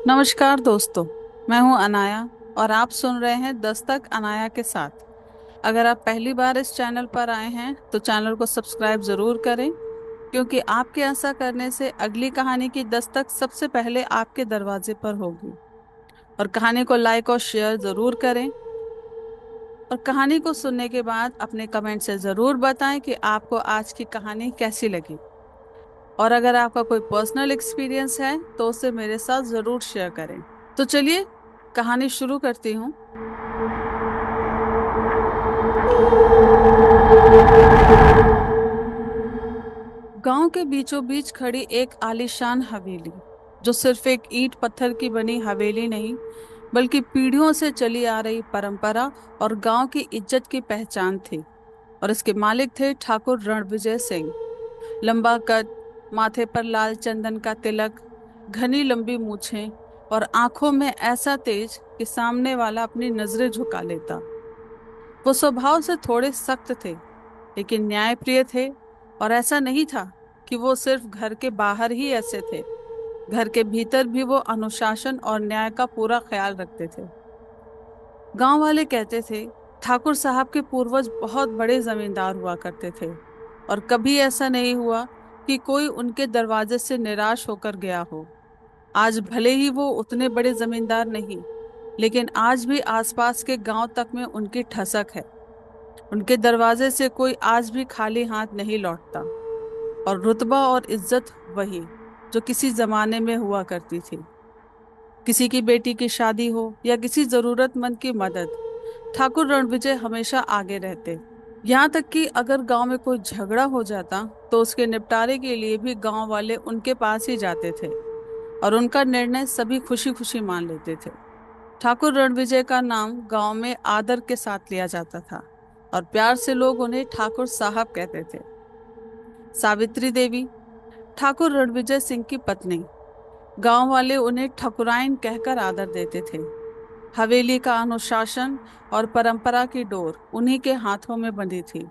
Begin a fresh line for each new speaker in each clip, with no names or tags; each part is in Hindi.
नमस्कार दोस्तों। मैं हूं अनाया और आप सुन रहे हैं दस्तक अनाया के साथ। अगर आप पहली बार इस चैनल पर आए हैं तो चैनल को सब्सक्राइब ज़रूर करें, क्योंकि आपके ऐसा करने से अगली कहानी की दस्तक सबसे पहले आपके दरवाजे पर होगी। और कहानी को लाइक और शेयर ज़रूर करें। और कहानी को सुनने के बाद अपने कमेंट से ज़रूर बताएं कि आपको आज की कहानी कैसी लगी। और अगर आपका कोई पर्सनल एक्सपीरियंस है तो उसे मेरे साथ ज़रूर शेयर करें। तो चलिए कहानी शुरू करती हूँ। गांव के बीचों बीच खड़ी एक आलीशान हवेली, जो सिर्फ एक ईंट पत्थर की बनी हवेली नहीं, बल्कि पीढ़ियों से चली आ रही परंपरा और गांव की इज्जत की पहचान थी। और इसके मालिक थे ठाकुर रणविजय सिंह। लंबा कद, माथे पर लाल चंदन का तिलक, घनी लंबी मूछें और आंखों में ऐसा तेज कि सामने वाला अपनी नजरें झुका लेता। वो स्वभाव से थोड़े सख्त थे, लेकिन न्यायप्रिय थे। और ऐसा नहीं था कि वो सिर्फ घर के बाहर ही ऐसे थे, घर के भीतर भी वो अनुशासन और न्याय का पूरा ख्याल रखते थे। गांव वाले कहते थे ठाकुर साहब के पूर्वज बहुत बड़े जमींदार हुआ करते थे, और कभी ऐसा नहीं हुआ कि कोई उनके दरवाजे से निराश होकर गया हो। आज भले ही वो उतने बड़े जमींदार नहीं, लेकिन आज भी आसपास के गांव तक में उनकी ठसक है। उनके दरवाजे से कोई आज भी खाली हाथ नहीं लौटता। और रुतबा और इज्जत वही, जो किसी जमाने में हुआ करती थी। किसी की बेटी की शादी हो या किसी जरूरतमंद की मदद, ठाकुर रणविजय हमेशा आगे रहते। यहाँ तक कि अगर गांव में कोई झगड़ा हो जाता तो उसके निपटारे के लिए भी गांव वाले उनके पास ही जाते थे, और उनका निर्णय सभी खुशी खुशी मान लेते थे। ठाकुर रणविजय का नाम गांव में आदर के साथ लिया जाता था, और प्यार से लोग उन्हें ठाकुर साहब कहते थे। सावित्री देवी, ठाकुर रणविजय सिंह की पत्नी, गांव वाले उन्हें ठकुराइन कहकर आदर देते थे। हवेली का अनुशासन और परंपरा की डोर उन्हीं के हाथों में बंधी थी।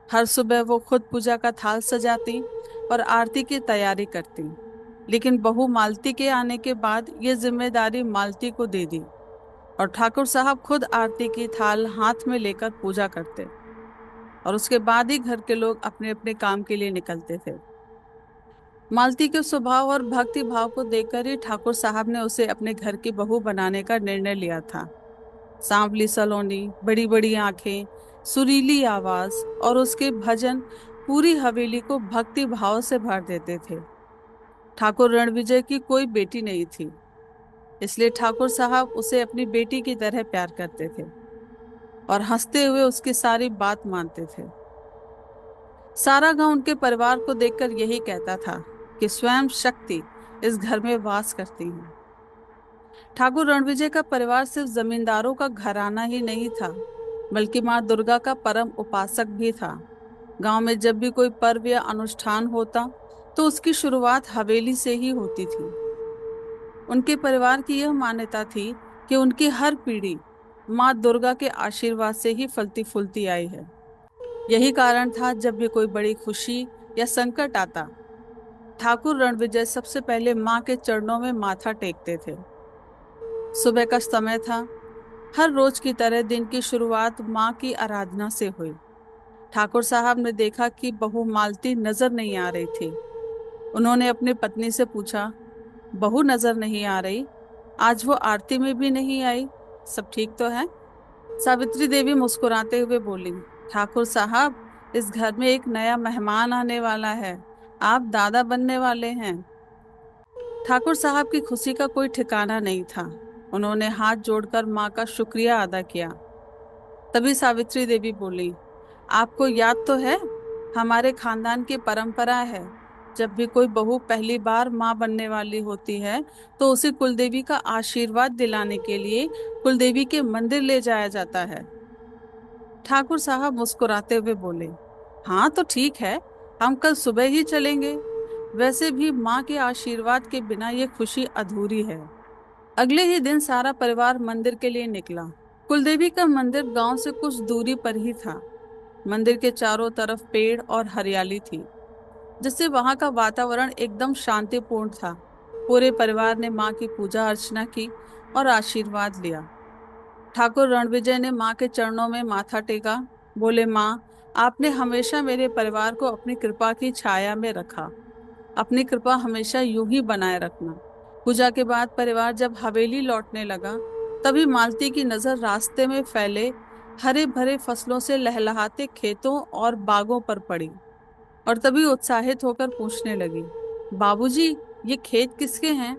हर सुबह वो खुद पूजा का थाल सजाती और आरती की तैयारी करती। लेकिन बहू मालती के आने के बाद ये जिम्मेदारी मालती को दे दी, और ठाकुर साहब खुद आरती की थाल हाथ में लेकर पूजा करते। और उसके बाद ही घर के लोग अपने अपने काम के लिए निकलते थे। मालती के स्वभाव और भक्ति भाव को देखकर ही ठाकुर साहब ने उसे अपने घर की बहू बनाने का निर्णय लिया था। सांवली सलोनी, बड़ी बड़ी आंखें, सुरीली आवाज और उसके भजन पूरी हवेली को भक्ति भाव से भर देते थे। ठाकुर रणविजय की कोई बेटी नहीं थी, इसलिए ठाकुर साहब उसे अपनी बेटी की तरह प्यार करते थे और हंसते हुए उसकी सारी बात मानते थे। सारा गांव उनके परिवार को देखकर यही कहता था कि स्वयं शक्ति इस घर में वास करती है। ठाकुर रणविजय का परिवार सिर्फ जमींदारों का घराना ही नहीं था, बल्कि माँ दुर्गा का परम उपासक भी था। गांव में जब भी कोई पर्व या अनुष्ठान होता तो उसकी शुरुआत हवेली से ही होती थी। उनके परिवार की यह मान्यता थी कि उनकी हर पीढ़ी माँ दुर्गा के आशीर्वाद से ही फलती फूलती आई है। यही कारण था जब भी कोई बड़ी खुशी या संकट आता, ठाकुर रणविजय सबसे पहले माँ के चरणों में माथा टेकते थे। सुबह का समय था। हर रोज की तरह दिन की शुरुआत माँ की आराधना से हुई। ठाकुर साहब ने देखा कि बहू मालती नजर नहीं आ रही थी। उन्होंने अपनी पत्नी से पूछा, बहू नजर नहीं आ रही? आज वो आरती में भी नहीं आई, सब ठीक तो है? सावित्री देवी मुस्कुराते हुए बोली, ठाकुर साहब, इस घर में एक नया मेहमान आने वाला है। आप दादा बनने वाले हैं। ठाकुर साहब की खुशी का कोई ठिकाना नहीं था। उन्होंने हाथ जोड़कर माँ का शुक्रिया अदा किया। तभी सावित्री देवी बोली, आपको याद तो है, हमारे खानदान की परंपरा है, जब भी कोई बहू पहली बार माँ बनने वाली होती है तो उसे कुलदेवी का आशीर्वाद दिलाने के लिए कुलदेवी के मंदिर ले जाया जाता है। ठाकुर साहब मुस्कुराते हुए बोले, हाँ तो ठीक है, हम कल सुबह ही चलेंगे। वैसे भी माँ के आशीर्वाद के बिना ये खुशी अधूरी है। अगले ही दिन सारा परिवार मंदिर के लिए निकला। कुलदेवी का मंदिर गांव से कुछ दूरी पर ही था। मंदिर के चारों तरफ पेड़ और हरियाली थी, जिससे वहां का वातावरण एकदम शांतिपूर्ण था। पूरे परिवार ने माँ की पूजा अर्चना की और आशीर्वाद लिया। ठाकुर रणविजय ने माँ के चरणों में माथा टेका। बोले, माँ, आपने हमेशा मेरे परिवार को अपनी कृपा की छाया में रखा। अपनी कृपा हमेशा यूं ही बनाए रखना। पूजा के बाद परिवार जब हवेली लौटने लगा, तभी मालती की नजर रास्ते में फैले हरे भरे फसलों से लहलहाते खेतों और बागों पर पड़ी, और तभी उत्साहित होकर पूछने लगी, बाबूजी, ये खेत किसके हैं?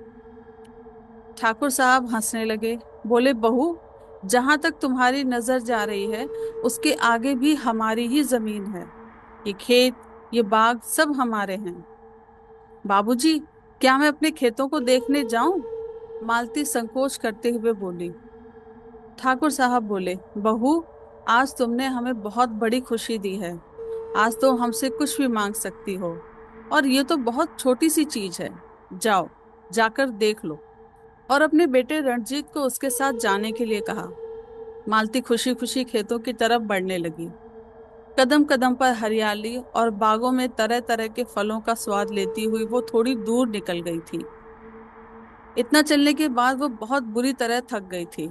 ठाकुर साहब हंसने लगे। बोले, बहू, जहां तक तुम्हारी नजर जा रही है उसके आगे भी हमारी ही जमीन है। ये खेत, ये बाग सब हमारे हैं। बाबूजी, क्या मैं अपने खेतों को देखने जाऊं? मालती संकोच करते हुए बोली। ठाकुर साहब बोले, बहू, आज तुमने हमें बहुत बड़ी खुशी दी है। आज तो हमसे कुछ भी मांग सकती हो, और ये तो बहुत छोटी सी चीज है। जाओ, जाकर देख लो। और अपने बेटे रणजीत को उसके साथ जाने के लिए कहा। मालती खुशी खुशी खेतों की तरफ बढ़ने लगी। कदम कदम पर हरियाली और बागों में तरह तरह के फलों का स्वाद लेती हुई वो थोड़ी दूर निकल गई थी। इतना चलने के बाद वो बहुत बुरी तरह थक गई थी।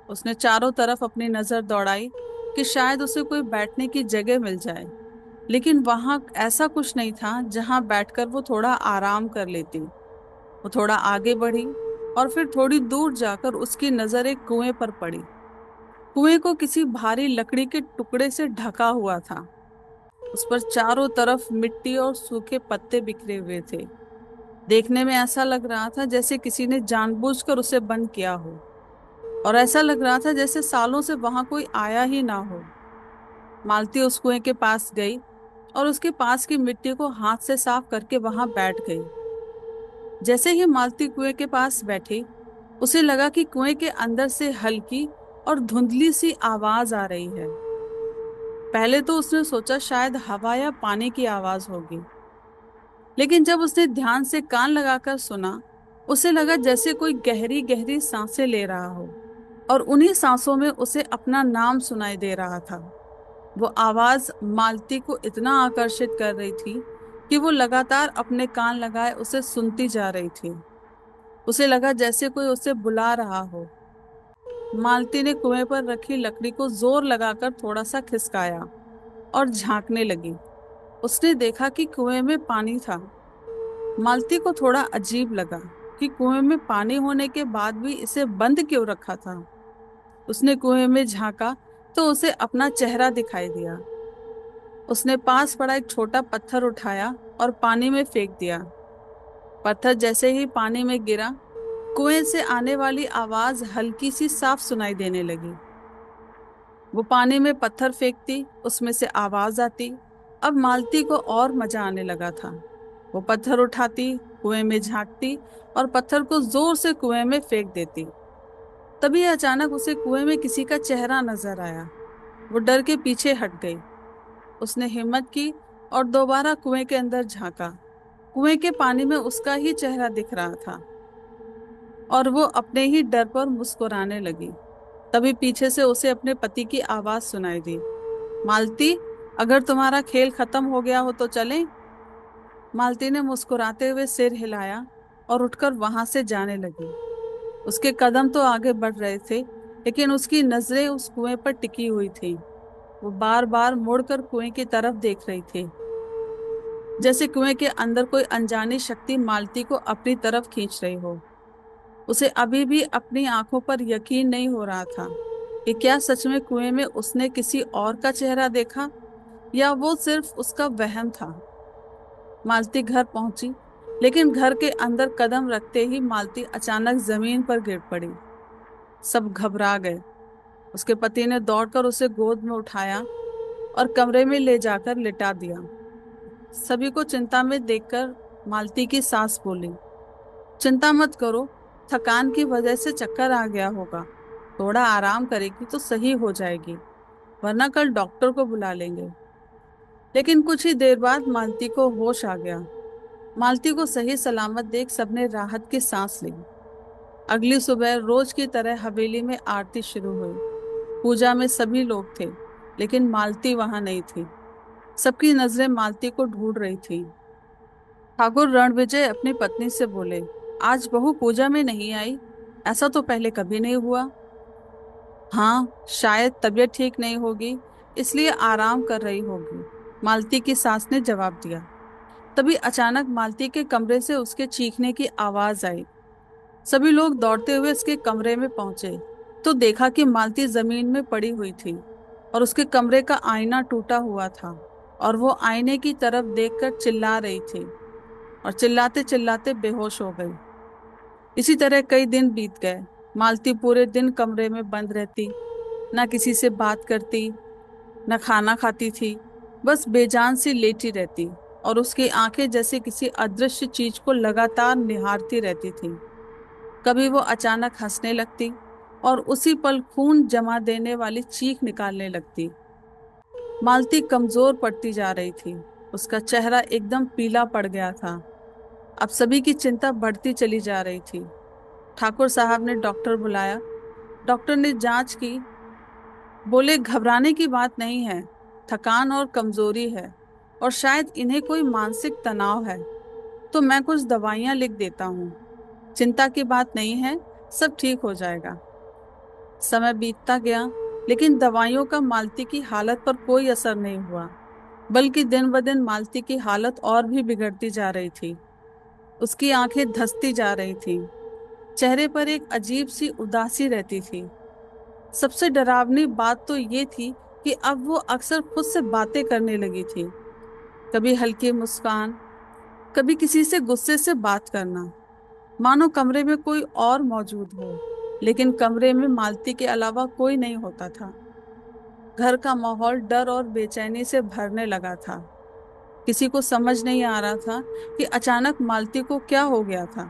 उसने चारों तरफ अपनी नजर दौड़ाई कि शायद उसे कोई बैठने की जगह मिल जाए, लेकिन वहां ऐसा कुछ नहीं था जहां बैठकर वो थोड़ा आराम कर लेती। वो थोड़ा आगे बढ़ी, और फिर थोड़ी दूर जाकर उसकी नजर एक कुएं पर पड़ी। कुएं को किसी भारी लकड़ी के टुकड़े से ढका हुआ था। उस पर चारों तरफ मिट्टी और सूखे पत्ते बिखरे हुए थे। देखने में ऐसा लग रहा था जैसे किसी ने जानबूझकर उसे बंद किया हो, और ऐसा लग रहा था जैसे सालों से वहां कोई आया ही ना हो। मालती उस कुएं के पास गई और उसके पास की मिट्टी को हाथ से साफ करके वहां बैठ गई। जैसे ही मालती कुएं के पास बैठी, उसे लगा कि कुएं के अंदर से हल्की और धुंधली सी आवाज आ रही है। पहले तो उसने सोचा शायद हवा या पानी की आवाज होगी, लेकिन जब उसने ध्यान से कान लगाकर सुना, उसे लगा जैसे कोई गहरी गहरी सांसें ले रहा हो, और उन्हीं सांसों में उसे अपना नाम सुनाई दे रहा था। वो आवाज मालती को इतना आकर्षित कर रही थी कि वो लगातार अपने कान लगाए उसे सुनती जा रही थी। उसे लगा जैसे कोई उसे बुला रहा हो। मालती ने कुएं पर रखी लकड़ी को जोर लगाकर थोड़ा सा खिसकाया और झांकने लगी। उसने देखा कि कुएं में पानी था। मालती को थोड़ा अजीब लगा कि कुएं में पानी होने के बाद भी इसे बंद क्यों रखा था। उसने कुएं में झांका तो उसे अपना चेहरा दिखाई दिया। उसने पास पड़ा एक छोटा पत्थर उठाया और पानी में फेंक दिया। पत्थर जैसे ही पानी में गिरा, कुएं से आने वाली आवाज हल्की सी साफ सुनाई देने लगी। वो पानी में पत्थर फेंकती, उसमें से आवाज आती। अब मालती को और मजा आने लगा था। वो पत्थर उठाती, कुएं में झांकती और पत्थर को जोर से कुएं में फेंक देती। तभी अचानक उसे कुएं में किसी का चेहरा नजर आया। वो डर के पीछे हट गई। उसने हिम्मत की और दोबारा कुएं के अंदर झांका। कुएं के पानी में उसका ही चेहरा दिख रहा था, और वो अपने ही डर पर मुस्कुराने लगी। तभी पीछे से उसे अपने पति की आवाज सुनाई दी। मालती, अगर तुम्हारा खेल खत्म हो गया हो तो चलें? मालती ने मुस्कुराते हुए सिर हिलाया और उठकर वहां से जाने लगी। उसके कदम तो आगे बढ़ रहे थे, लेकिन उसकी नजरें उस कुएं पर टिकी हुई थी। वो बार बार मुड़कर कुएं की तरफ देख रही थी, जैसे कुएं के अंदर कोई अनजानी शक्ति मालती को अपनी तरफ खींच रही हो। उसे अभी भी अपनी आंखों पर यकीन नहीं हो रहा था कि क्या सच में कुएं में उसने किसी और का चेहरा देखा, या वो सिर्फ उसका वहम था। मालती घर पहुंची, लेकिन घर के अंदर कदम रखते ही मालती अचानक जमीन पर गिर पड़ी। सब घबरा गए। उसके पति ने दौड़कर उसे गोद में उठाया और कमरे में ले जाकर लिटा दिया। सभी को चिंता में देखकर मालती की सास बोली, चिंता मत करो, थकान की वजह से चक्कर आ गया होगा। थोड़ा आराम करेगी तो सही हो जाएगी, वरना कल डॉक्टर को बुला लेंगे। लेकिन कुछ ही देर बाद मालती को होश आ गया। मालती को सही सलामत देख सबने राहत की सांस ली। अगली सुबह रोज की तरह हवेली में आरती शुरू हुई। पूजा में सभी लोग थे, लेकिन मालती वहां नहीं थी। सबकी नजरें मालती को ढूंढ रही थी। ठाकुर रणविजय अपनी पत्नी से बोले, आज बहू पूजा में नहीं आई? ऐसा तो पहले कभी नहीं हुआ। हाँ, शायद तबीयत ठीक नहीं होगी, इसलिए आराम कर रही होगी, मालती की सास ने जवाब दिया। तभी अचानक मालती के कमरे से उसके चीखने की आवाज आई। सभी लोग दौड़ते हुए उसके कमरे में पहुंचे तो देखा कि मालती जमीन में पड़ी हुई थी और उसके कमरे का आईना टूटा हुआ था और वो आईने की तरफ देखकर चिल्ला रही थी और चिल्लाते चिल्लाते बेहोश हो गई। इसी तरह कई दिन बीत गए। मालती पूरे दिन कमरे में बंद रहती, ना किसी से बात करती, न खाना खाती थी, बस बेजान सी लेटी रहती और उसकी आंखें जैसे किसी अदृश्य चीज को लगातार निहारती रहती थी। कभी वो अचानक हंसने लगती और उसी पल खून जमा देने वाली चीख निकालने लगती। मालती कमजोर पड़ती जा रही थी, उसका चेहरा एकदम पीला पड़ गया था। अब सभी की चिंता बढ़ती चली जा रही थी। ठाकुर साहब ने डॉक्टर बुलाया। डॉक्टर ने जांच की, बोले घबराने की बात नहीं है, थकान और कमजोरी है और शायद इन्हें कोई मानसिक तनाव है। तो मैं कुछ दवाइयां लिख देता हूँ, चिंता की बात नहीं है, सब ठीक हो जाएगा। समय बीतता गया, लेकिन दवाइयों का मालती की हालत पर कोई असर नहीं हुआ, बल्कि दिन ब दिन मालती की हालत और भी बिगड़ती जा रही थी। उसकी आंखें धंसती जा रही थीं, चेहरे पर एक अजीब सी उदासी रहती थी। सबसे डरावनी बात तो ये थी कि अब वो अक्सर खुद से बातें करने लगी थी, कभी हल्की मुस्कान, कभी किसी से गुस्से से बात करना, मानो कमरे में कोई और मौजूद हो। लेकिन कमरे में मालती के अलावा कोई नहीं होता था। घर का माहौल डर और बेचैनी से भरने लगा था। किसी को समझ नहीं आ रहा था कि अचानक मालती को क्या हो गया था।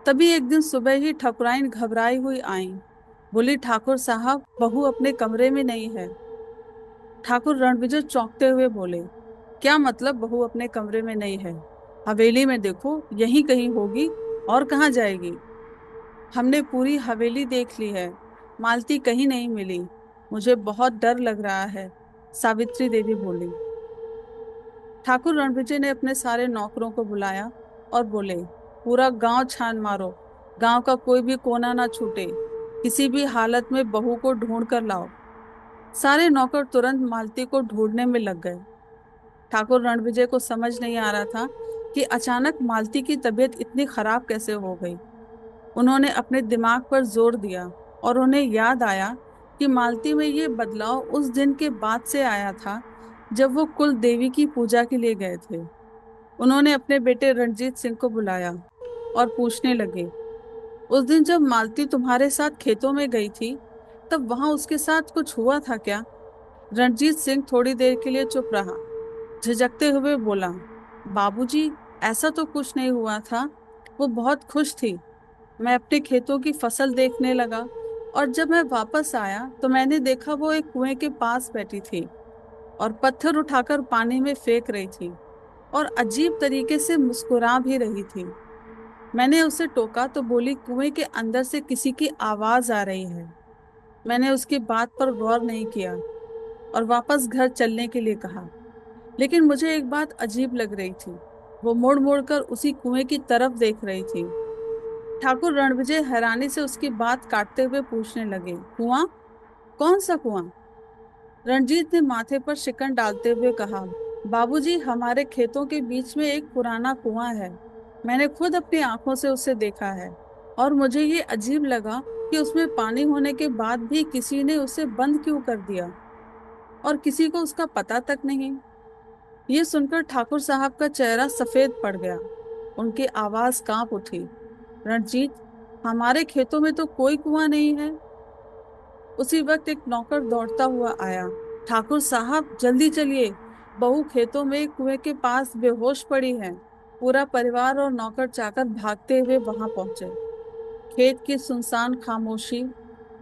तभी एक दिन सुबह ही ठकुराइन घबराई हुई आई। बोली, ठाकुर साहब, बहू अपने कमरे में नहीं है। ठाकुर रणविजय चौंकते हुए बोले, क्या मतलब बहू अपने कमरे में नहीं है? हवेली में देखो, यहीं कहीं होगी, और कहाँ जाएगी? हमने पूरी हवेली देख ली है, मालती कहीं नहीं मिली। मुझे बहुत डर लग रहा है, सावित्री देवी बोली। ठाकुर रणविजय ने अपने सारे नौकरों को बुलाया और बोले, पूरा गांव छान मारो, गांव का कोई भी कोना ना छूटे, किसी भी हालत में बहू को ढूंढ कर लाओ। सारे नौकर तुरंत मालती को ढूंढने में लग गए। ठाकुर रणविजय को समझ नहीं आ रहा था कि अचानक मालती की तबीयत इतनी खराब कैसे हो गई। उन्होंने अपने दिमाग पर जोर दिया और उन्हें याद आया कि मालती में ये बदलाव उस दिन के बाद से आया था जब वो कुल देवी की पूजा के लिए गए थे। उन्होंने अपने बेटे रणजीत सिंह को बुलाया और पूछने लगे, उस दिन जब मालती तुम्हारे साथ खेतों में गई थी, तब वहां उसके साथ कुछ हुआ था क्या? रणजीत सिंह थोड़ी देर के लिए चुप रहा, झिझकते हुए बोला, बाबूजी, ऐसा तो कुछ नहीं हुआ था। वो बहुत खुश थी। मैं अपने खेतों की फसल देखने लगा और जब मैं वापस आया तो मैंने देखा वो एक कुएं के पास बैठी थी और पत्थर उठाकर पानी में फेंक रही थी और अजीब तरीके से मुस्कुरा भी रही थी। मैंने उसे टोका तो बोली, कुएं के अंदर से किसी की आवाज आ रही है। मैंने उसकी बात पर गौर नहीं किया और वापस घर चलने के लिए कहा। लेकिन मुझे एक बात अजीब लग रही थी, वो मुड़ मुड़ कर उसी कुएं की तरफ देख रही थी। ठाकुर रणविजय हैरानी से उसकी बात काटते हुए पूछने लगे, कुआं? कौन सा कुआं? रणजीत ने माथे पर शिकन डालते हुए कहा, बाबूजी, हमारे खेतों के बीच में एक पुराना कुआं है। मैंने खुद अपनी आंखों से उसे देखा है और मुझे ये अजीब लगा कि उसमें पानी होने के बाद भी किसी ने उसे बंद क्यों कर दिया और किसी को उसका पता तक नहीं। ये सुनकर ठाकुर साहब का चेहरा सफेद पड़ गया। उनकी आवाज कांप उठी, रणजीत, हमारे खेतों में तो कोई कुआं नहीं है। उसी वक्त एक नौकर दौड़ता हुआ आया, ठाकुर साहब, जल्दी चलिए, बहू खेतों में कुएं के पास बेहोश पड़ी है। पूरा परिवार और नौकर चाकर भागते हुए वहां पहुंचे। खेत की सुनसान खामोशी,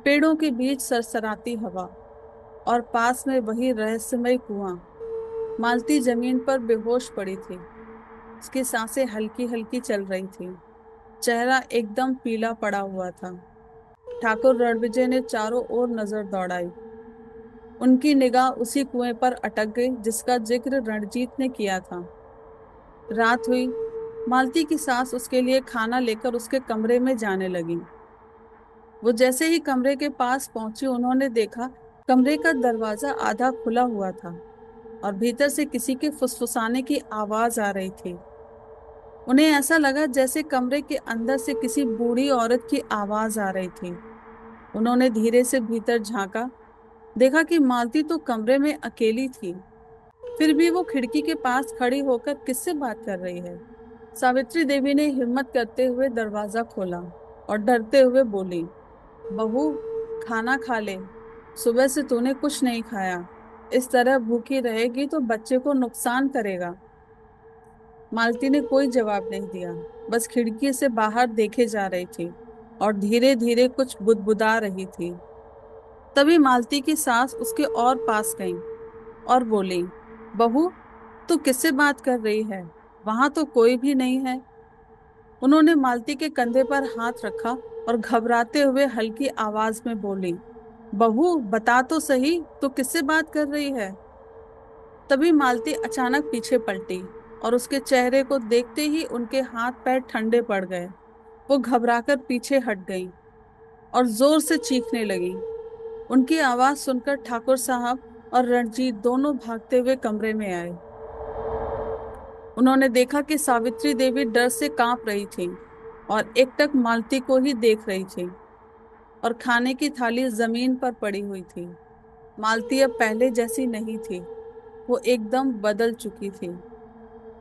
पेड़ों के बीच सरसराती हवा और पास में वही रहस्यमय कुआं। मालती जमीन पर बेहोश पड़ी थी, उसकी सांसें हल्की हल्की चल रही थी, चेहरा एकदम पीला पड़ा हुआ था। ठाकुर रणविजय ने चारों ओर नजर दौड़ाई। उनकी निगाह उसी कुएं पर अटक गई जिसका जिक्र रणजीत ने किया था। रात हुई, मालती की सास उसके लिए खाना लेकर उसके कमरे में जाने लगी। वो जैसे ही कमरे के पास पहुंची, उन्होंने देखा कमरे का दरवाजा आधा खुला हुआ था और भीतर से किसी के फुसफुसाने की आवाज आ रही थी। उन्हें ऐसा लगा जैसे कमरे के अंदर से किसी बूढ़ी औरत की आवाज आ रही थी। उन्होंने धीरे से भीतर झांका, देखा कि मालती तो कमरे में अकेली थी, फिर भी वो खिड़की के पास खड़ी होकर किससे बात कर रही है। सावित्री देवी ने हिम्मत करते हुए दरवाजा खोला और डरते हुए बोली, बहू, खाना खा ले। सुबह से तूने कुछ नहीं खाया। इस तरह भूखी रहेगी तो बच्चे को नुकसान करेगा। मालती ने कोई जवाब नहीं दिया, बस खिड़की से बाहर देखे जा रही थी और धीरे धीरे कुछ बुदबुदा रही थी। तभी मालती की सास उसके और पास गई और बोली, बहू, तू किससे बात कर रही है? वहां तो कोई भी नहीं है। उन्होंने मालती के कंधे पर हाथ रखा और घबराते हुए हल्की आवाज में बोली, बहू, बता तो सही, तू किससे बात कर रही है? तभी मालती अचानक पीछे पलटी और उसके चेहरे को देखते ही उनके हाथ पैर ठंडे पड़ गए। वो घबराकर पीछे हट गई और जोर से चीखने लगी। उनकी आवाज सुनकर ठाकुर साहब और रणजीत दोनों भागते हुए कमरे में आए। उन्होंने देखा कि सावित्री देवी डर से कांप रही थी और एकटक मालती को ही देख रही थी और खाने की थाली जमीन पर पड़ी हुई थी। मालती अब पहले जैसी नहीं थी, वो एकदम बदल चुकी थी।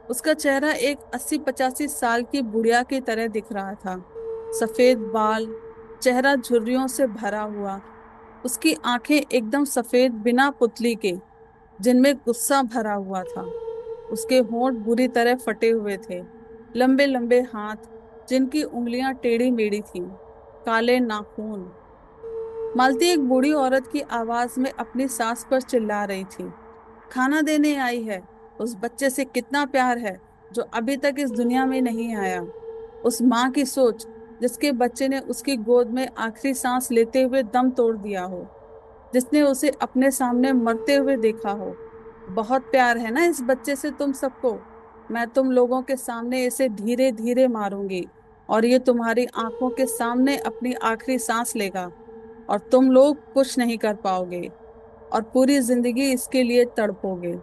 उसका चेहरा एक 80-85 साल की बुढ़िया की तरह दिख रहा था। सफेद बाल, चेहरा झुर्रियों से भरा हुआ, उसकी आंखें एकदम सफेद बिना पुतली के, जिनमें गुस्सा भरा हुआ था। उसके होंठ बुरी तरह फटे हुए थे। लंबे लंबे हाथ, जिनकी उंगलियां टेढ़ी मेढ़ी थीं। काले नाखून। मालती एक बूढ़ी औरत की आवाज में अपनी सास पर चिल्ला रही थी, खाना देने आई है। उस बच्चे से कितना प्यार है जो अभी तक इस दुनिया में नहीं आया। उस माँ की सोच, जिसके बच्चे ने उसकी गोद में आखिरी सांस लेते हुए दम तोड़ दिया हो, जिसने उसे अपने सामने मरते हुए देखा हो। बहुत प्यार है ना इस बच्चे से तुम सबको। मैं तुम लोगों के सामने इसे धीरे धीरे मारूंगी और ये तुम्हारी आंखों के सामने अपनी आखिरी सांस लेगा और तुम लोग कुछ नहीं कर पाओगे और पूरी जिंदगी इसके लिए तड़पोगे।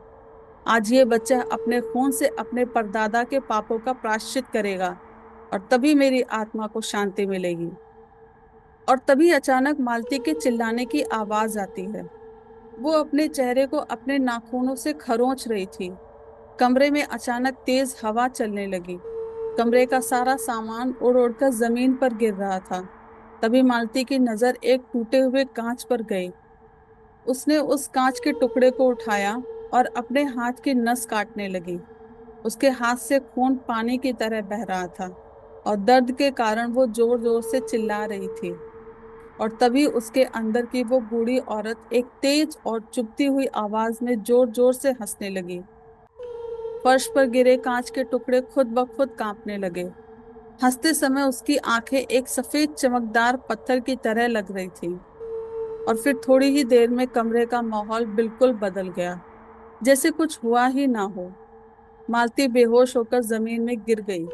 आज ये बच्चा अपने खून से अपने परदादा के पापों का प्रायश्चित करेगा और तभी मेरी आत्मा को शांति मिलेगी। और तभी अचानक मालती के चिल्लाने की आवाज आती है। वो अपने चेहरे को अपने नाखूनों से खरोंच रही थी। कमरे में अचानक तेज हवा चलने लगी। कमरे का सारा सामान उड़ उड़कर जमीन पर गिर रहा था। तभी मालती की नजर एक टूटे हुए कांच पर गई। उसने उस कांच के टुकड़े को उठाया और अपने हाथ की नस काटने लगी। उसके हाथ से खून पानी की तरह बह रहा था और दर्द के कारण वो जोर जोर से चिल्ला रही थी। और तभी उसके अंदर की वो बूढ़ी औरत एक तेज और चुभती हुई आवाज में जोर जोर से हंसने लगी। फर्श पर गिरे कांच के टुकड़े खुद ब खुद कांपने लगे। हंसते समय उसकी आंखें एक सफेद चमकदार पत्थर की तरह लग रही थी। और फिर थोड़ी ही देर में कमरे का माहौल बिल्कुल बदल गया, जैसे कुछ हुआ ही ना हो। मालती बेहोश होकर जमीन में गिर गई।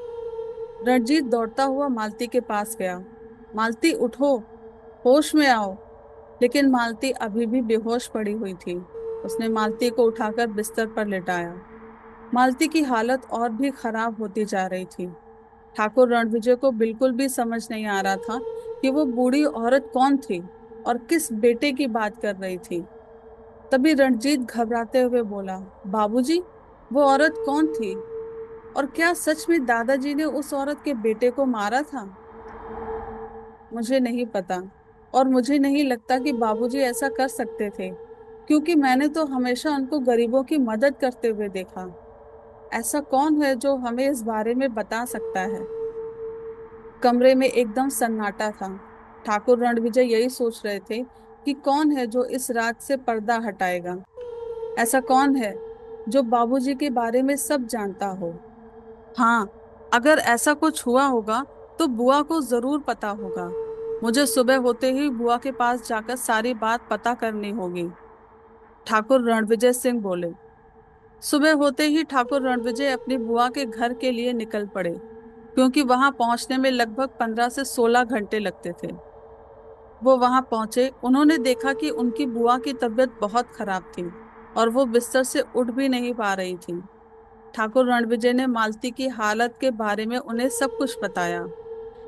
रणजीत दौड़ता हुआ मालती के पास गया। मालती, उठो, होश में आओ। लेकिन मालती अभी भी बेहोश पड़ी हुई थी। उसने मालती को उठाकर बिस्तर पर लेटाया। मालती की हालत और भी खराब होती जा रही थी। ठाकुर रणविजय को बिल्कुल भी समझ नहीं आ रहा था कि वो बूढ़ी औरत कौन थी और किस बेटे की बात कर रही थी। तभी रणजीत घबराते हुए बोला, बाबूजी, वो औरत कौन थी? और क्या सच में दादाजी ने उस औरत के बेटे को मारा था? मुझे नहीं पता, और मुझे नहीं लगता कि बाबूजी ऐसा कर सकते थे, क्योंकि मैंने तो हमेशा उनको गरीबों की मदद करते हुए देखा। ऐसा कौन है जो हमें इस बारे में बता सकता है? कमरे में एकदम सन्नाटा था। ठाकुर रणविजय यही सोच रहे थे कि कौन है जो इस रात से पर्दा हटाएगा। ऐसा कौन है जो बाबूजी के बारे में सब जानता हो? हाँ, अगर ऐसा कुछ हुआ होगा तो बुआ को जरूर पता होगा। मुझे सुबह होते ही बुआ के पास जाकर सारी बात पता करनी होगी। ठाकुर रणविजय सिंह बोले। सुबह होते ही ठाकुर रणविजय अपनी बुआ के घर के लिए निकल पड़े, क्योंकि वहां पहुंचने में लगभग 15 से 16 घंटे लगते थे। वो वहां पहुंचे, उन्होंने देखा कि उनकी बुआ की तबीयत बहुत खराब थी और वो बिस्तर से उठ भी नहीं पा रही थी। ठाकुर रणविजय ने मालती की हालत के बारे में उन्हें सब कुछ बताया,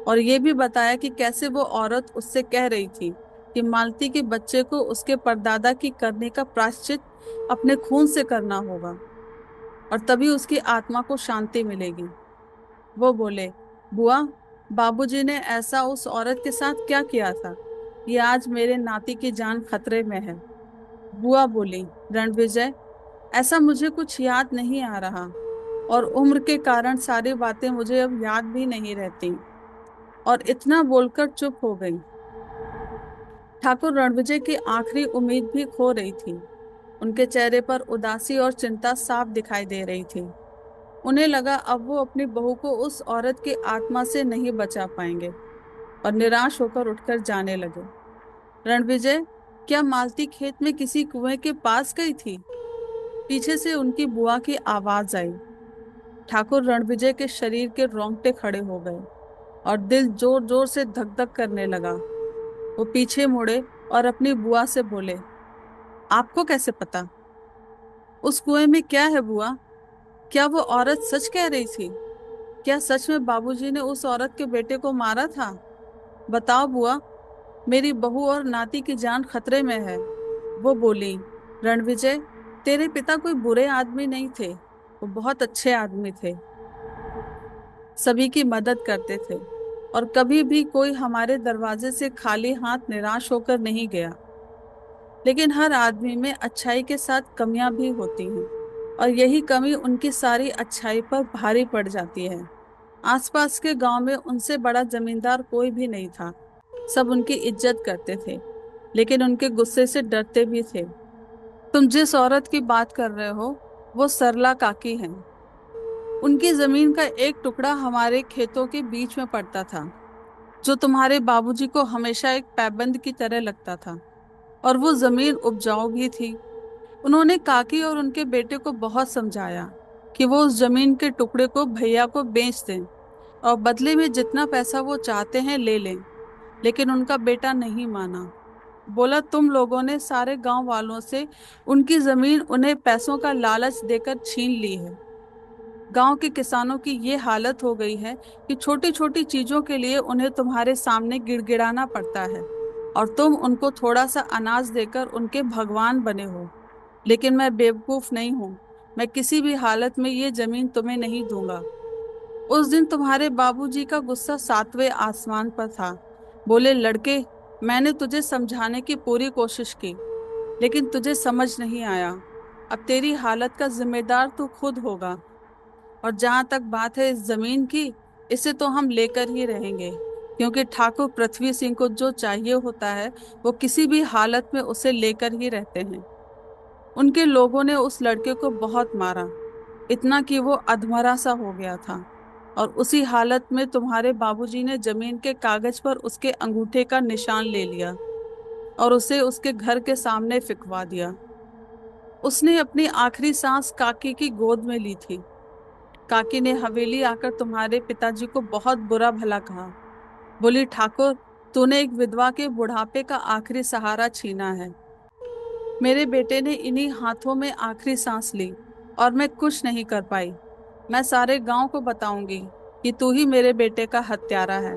और ये भी बताया कि कैसे वो औरत उससे कह रही थी कि मालती के बच्चे को उसके परदादा की करने का प्रायश्चित अपने खून से करना होगा, और तभी उसकी आत्मा को शांति मिलेगी। वो बोले, बुआ, बाबूजी ने ऐसा उस औरत के साथ क्या किया था? ये आज मेरे नाती की जान खतरे में है। बुआ बोली, रणविजय, ऐसा मुझे कुछ याद नहीं आ रहा, और उम्र के कारण सारी बातें मुझे अब याद भी नहीं रहती। और इतना बोलकर चुप हो गई। ठाकुर रणविजय की आखिरी उम्मीद भी खो रही थी। उनके चेहरे पर उदासी और चिंता साफ दिखाई दे रही थी। उन्हें लगा अब वो अपनी बहू को उस औरत की आत्मा से नहीं बचा पाएंगे, और निराश होकर उठकर जाने लगे। रणविजय, क्या मालती खेत में किसी कुएं के पास गई थी? पीछे से उनकी बुआ की आवाज आई। ठाकुर रणविजय के शरीर के रोंगटे खड़े हो गए और दिल जोर जोर से धक धक करने लगा। वो पीछे मुड़े और अपनी बुआ से बोले, आपको कैसे पता? उस कुएं में क्या है बुआ? क्या वो औरत सच कह रही थी? क्या सच में बाबूजी ने उस औरत के बेटे को मारा था? बताओ बुआ, मेरी बहू और नाती की जान खतरे में है। वो बोली, रणविजय, तेरे पिता कोई बुरे आदमी नहीं थे, वो बहुत अच्छे आदमी थे। सभी की मदद करते थे, और कभी भी कोई हमारे दरवाजे से खाली हाथ निराश होकर नहीं गया। लेकिन हर आदमी में अच्छाई के साथ कमियां भी होती हैं, और यही कमी उनकी सारी अच्छाई पर भारी पड़ जाती है। आसपास के गांव में उनसे बड़ा जमींदार कोई भी नहीं था। सब उनकी इज्जत करते थे, लेकिन उनके गुस्से से डरते भी थे। तुम जिस औरत की बात कर रहे हो, वो सरला काकी हैं। उनकी जमीन का एक टुकड़ा हमारे खेतों के बीच में पड़ता था, जो तुम्हारे बाबूजी को हमेशा एक पैबंद की तरह लगता था। और वो जमीन उपजाऊ भी थी। उन्होंने काकी और उनके बेटे को बहुत समझाया कि वो उस जमीन के टुकड़े को भैया को बेच दें, और बदले में जितना पैसा वो चाहते हैं ले लें। लेकिन उनका बेटा नहीं माना। बोला, तुम लोगों ने सारे गांव वालों से उनकी जमीन उन्हें पैसों का लालच देकर छीन ली है। गांव के किसानों की ये हालत हो गई है कि छोटी छोटी चीजों के लिए उन्हें तुम्हारे सामने गिड़गिड़ाना पड़ता है, और तुम उनको थोड़ा सा अनाज देकर उनके भगवान बने हो। लेकिन मैं बेवकूफ नहीं हूँ। मैं किसी भी हालत में ये जमीन तुम्हें नहीं दूंगा। उस दिन तुम्हारे बाबूजी का गुस्सा 7वें आसमान पर था। बोले, लड़के, मैंने तुझे समझाने की पूरी कोशिश की, लेकिन तुझे समझ नहीं आया। अब तेरी हालत का जिम्मेदार तू खुद होगा। और जहां तक बात है इस जमीन की, इसे तो हम लेकर ही रहेंगे, क्योंकि ठाकुर पृथ्वी सिंह को जो चाहिए होता है वो किसी भी हालत में उसे लेकर ही रहते हैं। उनके लोगों ने उस लड़के को बहुत मारा, इतना कि वो अधमरा सा हो गया था। और उसी हालत में तुम्हारे बाबूजी ने जमीन के कागज पर उसके अंगूठे का निशान ले लिया और उसे उसके घर के सामने फिकवा दिया। उसने अपनी आखिरी सांस काकी की गोद में ली थी। काकी ने हवेली आकर तुम्हारे पिताजी को बहुत बुरा भला कहा। बोली, ठाकुर, तूने एक विधवा के बुढ़ापे का आखिरी सहारा छीना है। मेरे बेटे ने इन्हीं हाथों में आखिरी सांस ली, और मैं कुछ नहीं कर पाई। मैं सारे गांव को बताऊंगी कि तू ही मेरे बेटे का हत्यारा है।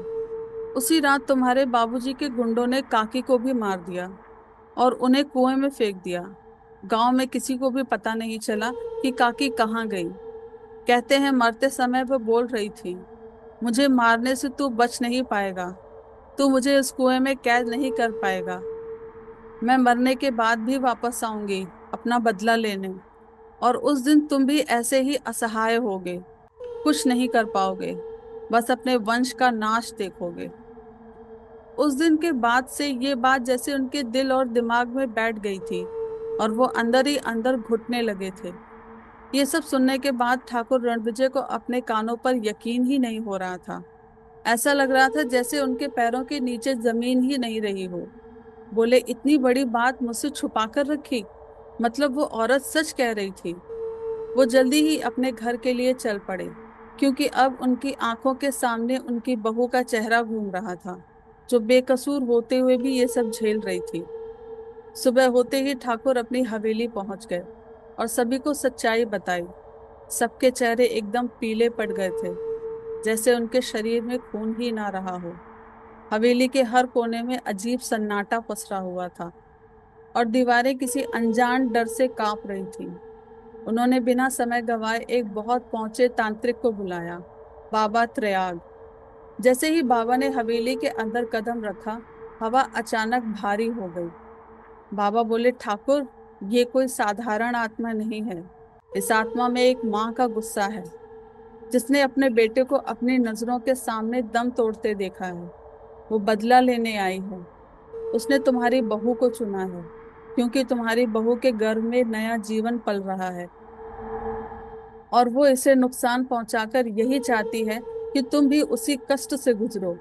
उसी रात तुम्हारे बाबूजी के गुंडों ने काकी को भी मार दिया और उन्हें कुएं में फेंक दिया। गांव में किसी को भी पता नहीं चला कि काकी कहाँ गई। कहते हैं मरते समय वह बोल रही थी, मुझे मारने से तू बच नहीं पाएगा, तू मुझे इस कुएं में कैद नहीं कर पाएगा। मैं मरने के बाद भी वापस आऊंगी अपना बदला लेने, और उस दिन तुम भी ऐसे ही असहाय होगे, कुछ नहीं कर पाओगे, बस अपने वंश का नाश देखोगे। उस दिन के बाद से ये बात जैसे उनके दिल और दिमाग में बैठ गई थी, और वो अंदर ही अंदर घुटने लगे थे। ये सब सुनने के बाद ठाकुर रणविजय को अपने कानों पर यकीन ही नहीं हो रहा था। ऐसा लग रहा था जैसे उनके पैरों के नीचे जमीन ही नहीं रही हो। बोले, इतनी बड़ी बात मुझसे छुपा कर रखी? मतलब वो औरत सच कह रही थी? वो जल्दी ही अपने घर के लिए चल पड़े, क्योंकि अब उनकी आंखों के सामने उनकी बहू का चेहरा घूम रहा था, जो बेकसूर होते हुए भी ये सब झेल रही थी। सुबह होते ही ठाकुर अपनी हवेली पहुंच गए और सभी को सच्चाई बताई। सबके चेहरे एकदम पीले पड़ गए थे, जैसे उनके शरीर में खून ही ना रहा हो। हवेली के हर कोने में अजीब सन्नाटा पसरा हुआ था और दीवारें किसी अनजान डर से कांप रही थीं। उन्होंने बिना समय गंवाए एक बहुत पहुंचे तांत्रिक को बुलाया, बाबा त्रयाग। जैसे ही बाबा ने हवेली के अंदर कदम रखा, हवा अचानक भारी हो गई। बाबा बोले, ठाकुर, ये कोई साधारण आत्मा नहीं है। इस आत्मा में एक माँ का गुस्सा है, जिसने अपने बेटे को अपनी नजरों के सामने दम तोड़ते देखा है। वो बदला लेने आई है। उसने तुम्हारी बहू को चुना है, क्योंकि तुम्हारी बहू के गर्भ में नया जीवन पल रहा है, और वो इसे नुकसान पहुंचाकर यही चाहती है कि तुम भी उसी कष्ट से गुजरो।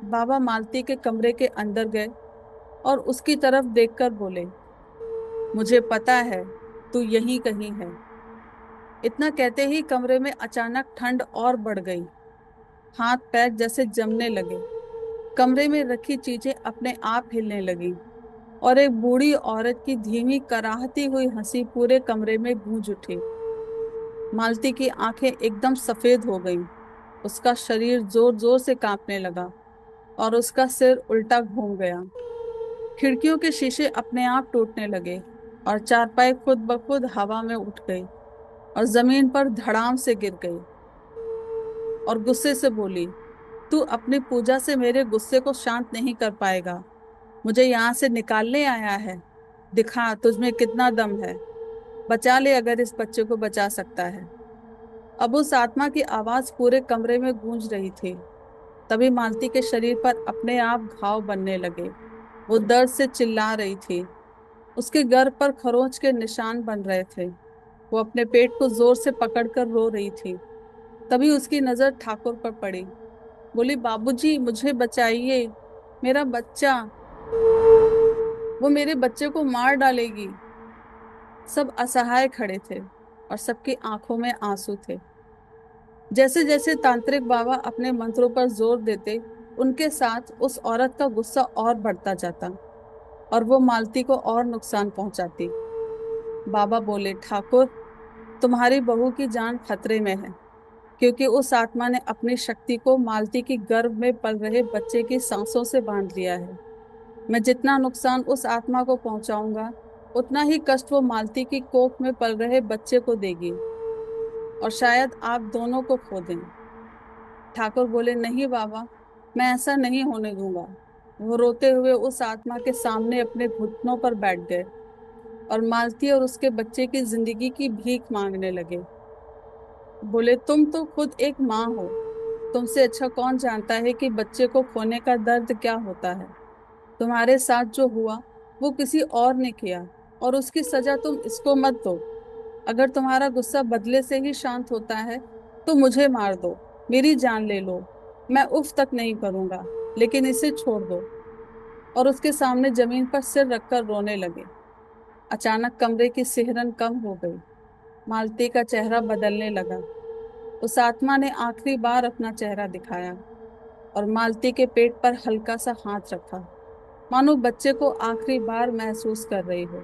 बाबा मालती के कमरे के अंदर गए और उसकी तरफ देखकर बोले, मुझे पता है तू यहीं कहीं है। इतना कहते ही कमरे में अचानक ठंड और बढ़ गई। हाथ पैर जैसे जमने लगे। कमरे में रखी चीजें अपने आप हिलने लगी और एक बूढ़ी औरत की धीमी कराहती हुई हंसी पूरे कमरे में गूंज उठी। मालती की आंखें एकदम सफेद हो गईं। उसका शरीर जोर जोर से कांपने लगा और उसका सिर उल्टा घूम गया। खिड़कियों के शीशे अपने आप टूटने लगे और चारपाई खुद ब खुद हवा में उठ गई और जमीन पर धड़ाम से गिर गई और गुस्से से बोली, तू अपनी पूजा से मेरे गुस्से को शांत नहीं कर पाएगा। मुझे यहाँ से निकालने आया है। दिखा तुझमें कितना दम है। बचा ले अगर इस बच्चे को बचा सकता है। अब उस आत्मा की आवाज पूरे कमरे में गूंज रही थी। तभी मालती के शरीर पर अपने आप घाव बनने लगे। वो दर्द से चिल्ला रही थी। उसके गर्भ पर खरोंच के निशान बन रहे थे। वो अपने पेट को जोर से पकड़कर रो रही थी। तभी उसकी नजर ठाकुर पर पड़ी। बोली, बाबूजी, मुझे बचाइए, मेरा बच्चा, वो मेरे बच्चे को मार डालेगी। सब असहाय खड़े थे और सबकी आंखों में आंसू थे। जैसे जैसे तांत्रिक बाबा अपने मंत्रों पर जोर देते, उनके साथ उस औरत का गुस्सा और बढ़ता जाता और वो मालती को और नुकसान पहुंचाती। बाबा बोले, ठाकुर, तुम्हारी बहू की जान खतरे में है, क्योंकि उस आत्मा ने अपनी शक्ति को मालती की गर्भ में पल रहे बच्चे की सांसों से बांध लिया है। मैं जितना नुकसान उस आत्मा को पहुंचाऊंगा, उतना ही कष्ट वो मालती की कोख में पल रहे बच्चे को देगी, और शायद आप दोनों को खो दें। ठाकुर बोले, नहीं बाबा, मैं ऐसा नहीं होने दूंगा। वो रोते हुए उस आत्मा के सामने अपने घुटनों पर बैठ गए और मालती और उसके बच्चे की जिंदगी की भीख मांगने लगे। बोले, तुम तो खुद एक माँ हो। तुमसे अच्छा कौन जानता है कि बच्चे को खोने का दर्द क्या होता है। तुम्हारे साथ जो हुआ वो किसी और ने किया, और उसकी सजा तुम इसको मत दो। अगर तुम्हारा गुस्सा बदले से ही शांत होता है तो मुझे मार दो, मेरी जान ले लो, मैं उफ तक नहीं करूंगा, लेकिन इसे छोड़ दो। और उसके सामने जमीन पर सिर रखकर रोने लगे। अचानक कमरे की सिहरन कम हो गई। मालती का चेहरा बदलने लगा। उस आत्मा ने आखिरी बार अपना चेहरा दिखाया और मालती के पेट पर हल्का सा हाथ रखा, मानो बच्चे को आखिरी बार महसूस कर रही हो।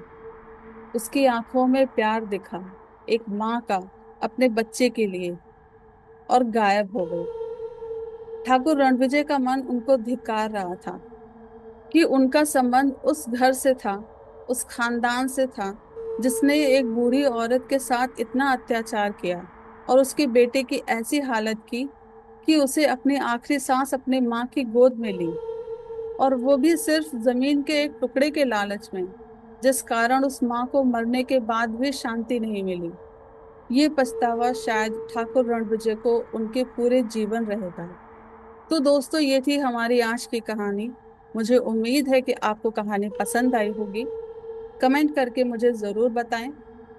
उसकी आंखों में प्यार दिखा, एक माँ का अपने बच्चे के लिए, और गायब हो गई। ठाकुर रणविजय का मन उनको धिक्कार रहा था कि उनका संबंध उस घर से था, उस खानदान से था, जिसने एक बूढ़ी औरत के साथ इतना अत्याचार किया और उसके बेटे की ऐसी हालत की कि उसे अपनी आखिरी सांस अपनी माँ की गोद में ली, और वो भी सिर्फ जमीन के एक टुकड़े के लालच में, जिस कारण उस माँ को मरने के बाद भी शांति नहीं मिली। ये पछतावा शायद ठाकुर रणविजय को उनके पूरे जीवन रहेगा। तो दोस्तों, ये थी हमारी आज की कहानी। मुझे उम्मीद है कि आपको कहानी पसंद आई होगी। कमेंट करके मुझे ज़रूर बताएं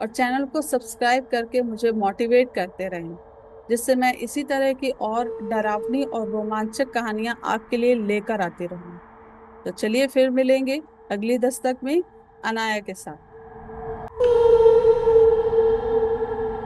और चैनल को सब्सक्राइब करके मुझे मोटिवेट करते रहें, जिससे मैं इसी तरह की और डरावनी और रोमांचक कहानियां आपके लिए लेकर आती रहूं। तो चलिए फिर मिलेंगे अगली दस्तक में अनाया के साथ।